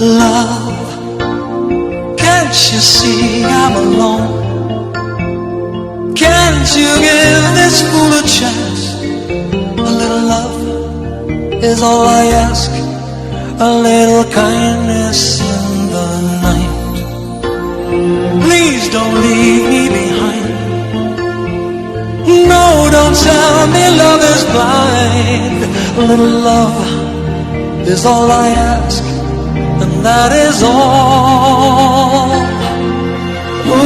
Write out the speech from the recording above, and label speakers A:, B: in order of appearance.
A: Love, can't you see I'm alone? Can't you give this fool a chance? A little love is all I ask, a little kindness in the night. Please don't leave me behind. No, don't tell me love is blind. A little love is all I ask, and that is all.